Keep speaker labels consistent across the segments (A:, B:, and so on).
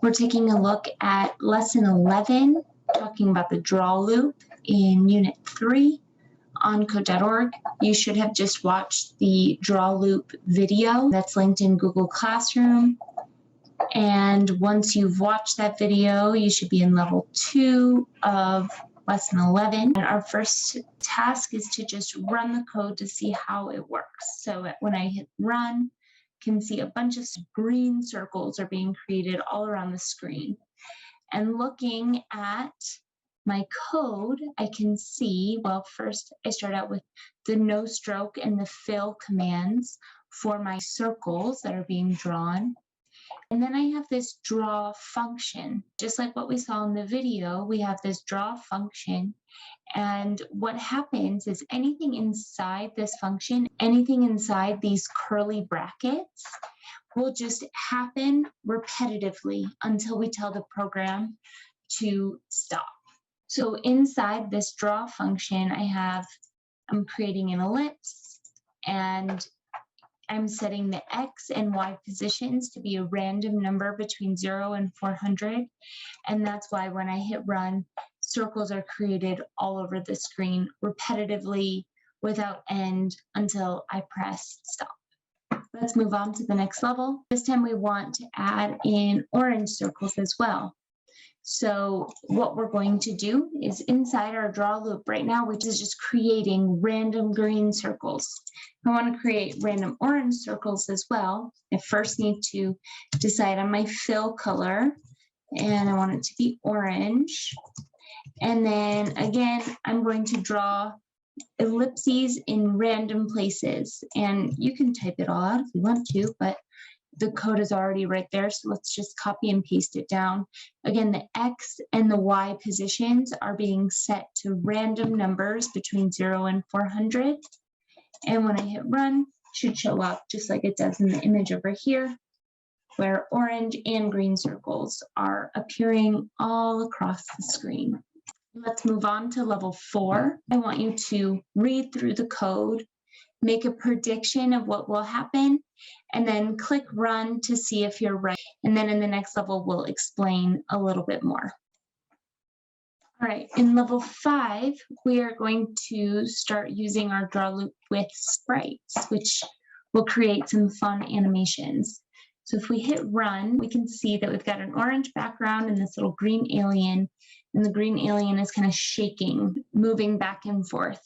A: We're taking a look at lesson 11, talking about the draw loop in unit 3 on code.org. You should have just watched the draw loop video that's linked in Google Classroom. And once you've watched that video, you should be in level 2 of lesson 11. And our first task is to just run the code to see how it works. So when I hit run, you can see a bunch of green circles are being created all around the screen. And looking at my code, I can see, well, first I start out with the no stroke and the fill commands for my circles that are being drawn. And then I have this draw function. Just like what we saw in the video, we have this draw function. And what happens is anything inside this function, anything inside these curly brackets will just happen repetitively until we tell the program to stop. So inside this draw function, I'm creating an ellipse, and I'm setting the X and Y positions to be a random number between 0 and 400. And that's why when I hit run, circles are created all over the screen repetitively without end until I press stop. Let's move on to the next level. This time we want to add in orange circles as well. So what we're going to do is inside our draw loop right now, which is just creating random green circles. I want to create random orange circles as well. I first need to decide on my fill color, and I want it to be orange. And then again, I'm going to draw ellipses in random places, and you can type it all out if you want to, but the code is already right there, so let's just copy and paste it down. Again, the X and the Y positions are being set to random numbers between 0 and 400. And when I hit run, it should show up just like it does in the image over here, where orange and green circles are appearing all across the screen. Let's move on to level 4. I want you to read through the code, make a prediction of what will happen, and then click run to see if you're right. And then in the next level, we'll explain a little bit more. All right, in level 5, we are going to start using our draw loop with sprites, which will create some fun animations. So if we hit run, we can see that we've got an orange background and this little green alien, and the green alien is kind of shaking, moving back and forth.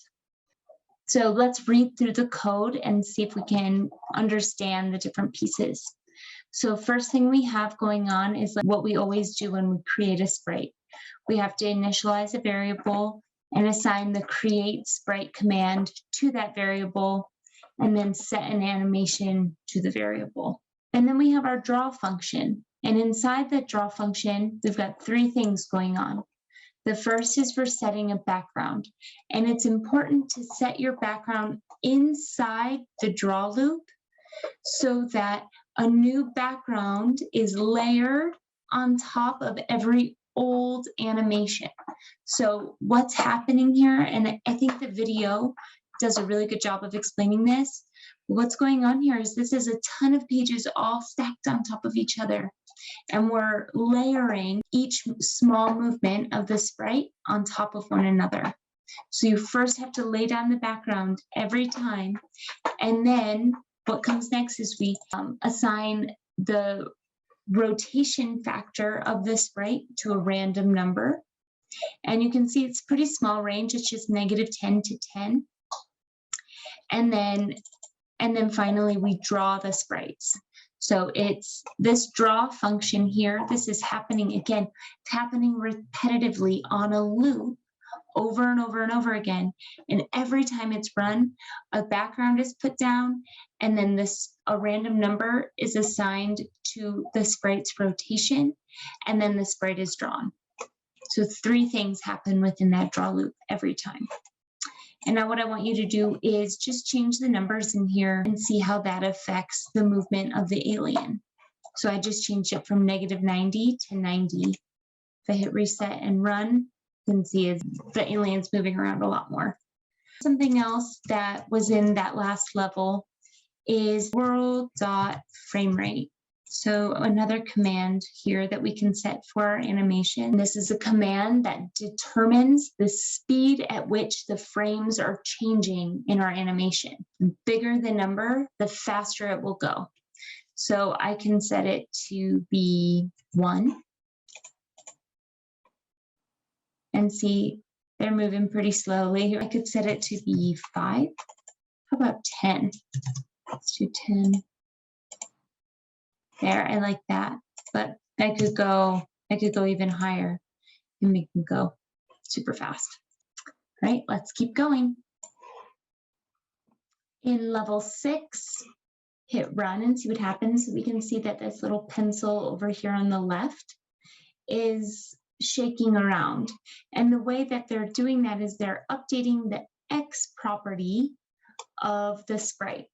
A: So let's read through the code and see if we can understand the different pieces. So first thing we have going on is like what we always do when we create a sprite. We have to initialize a variable and assign the create sprite command to that variable, and then set an animation to the variable. And then we have our draw function. And inside the draw function, we've got 3 things going on. The first is for setting a background, and it's important to set your background inside the draw loop so that a new background is layered on top of every old animation. So what's happening here, and I think the video does a really good job of explaining this, what's going on here is this is a ton of pages all stacked on top of each other. And we're layering each small movement of the sprite on top of one another. So you first have to lay down the background every time. And then what comes next is we assign the rotation factor of the sprite to a random number. And you can see it's pretty small range. It's just -10 to 10. And then finally we draw the sprites. So it's this draw function here. This is happening again. It's happening repetitively on a loop over and over and over again. And every time it's run, a background is put down, and then a random number is assigned to the sprite's rotation, and then the sprite is drawn. So 3 things happen within that draw loop every time. And now what I want you to do is just change the numbers in here and see how that affects the movement of the alien. So I just changed it from -90 to 90. If I hit reset and run, you can see the alien's moving around a lot more. Something else that was in that last level is world.framerate. So another command here that we can set for our animation. This is a command that determines the speed at which the frames are changing in our animation. The bigger the number, the faster it will go. So I can set it to be 1. And see, they're moving pretty slowly. I could set it to be 5. How about 10? Let's do 10. There, I like that. But I could go even higher and make them go super fast. All right, let's keep going. In level 6, hit run and see what happens. So we can see that this little pencil over here on the left is shaking around. And the way that they're doing that is they're updating the X property of the sprite.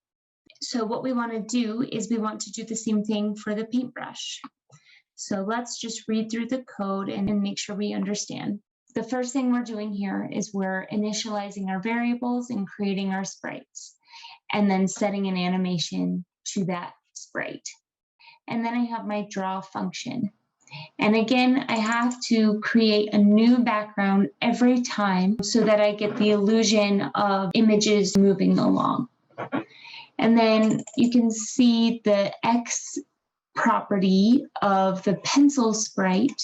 A: So what we want to do is we want to do the same thing for the paintbrush. So let's just read through the code and make sure we understand. The first thing we're doing here is we're initializing our variables and creating our sprites, and then setting an animation to that sprite. And then I have my draw function. And again, I have to create a new background every time so that I get the illusion of images moving along. And then you can see the X property of the pencil sprite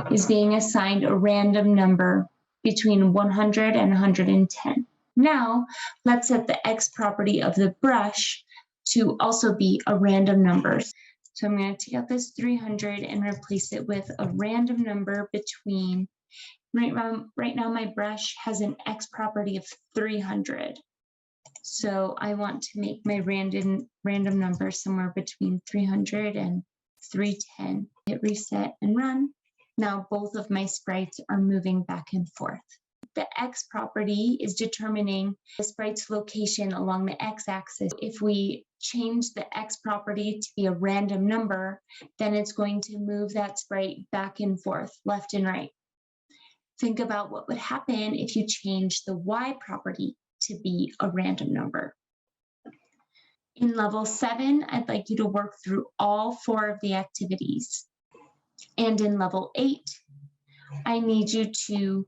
A: is being assigned a random number between 100 and 110. Now, let's set the X property of the brush to also be a random number. So I'm going to take out this 300 and replace it with a random number between, right now my brush has an X property of 300. So I want to make my random number somewhere between 300 and 310. Hit reset and run. Now both of my sprites are moving back and forth. The X property is determining the sprite's location along the X-axis. If we change the X property to be a random number, then it's going to move that sprite back and forth, left and right. Think about what would happen if you change the Y property to be a random number. In level 7, I'd like you to work through all 4 of the activities. And in level 8, I need you to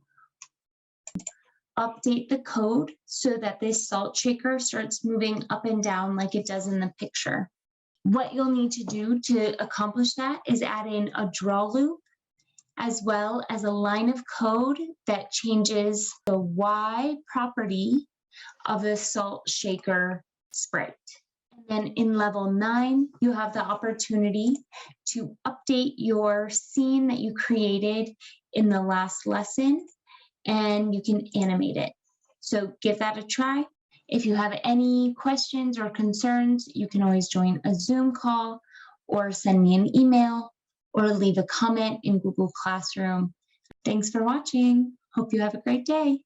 A: update the code so that this salt shaker starts moving up and down like it does in the picture. What you'll need to do to accomplish that is add in a draw loop, as well as a line of code that changes the Y property of the salt shaker sprite. And then in level 9, you have the opportunity to update your scene that you created in the last lesson, and you can animate it. So give that a try. If you have any questions or concerns, you can always join a Zoom call or send me an email or leave a comment in Google Classroom. Thanks for watching. Hope you have a great day.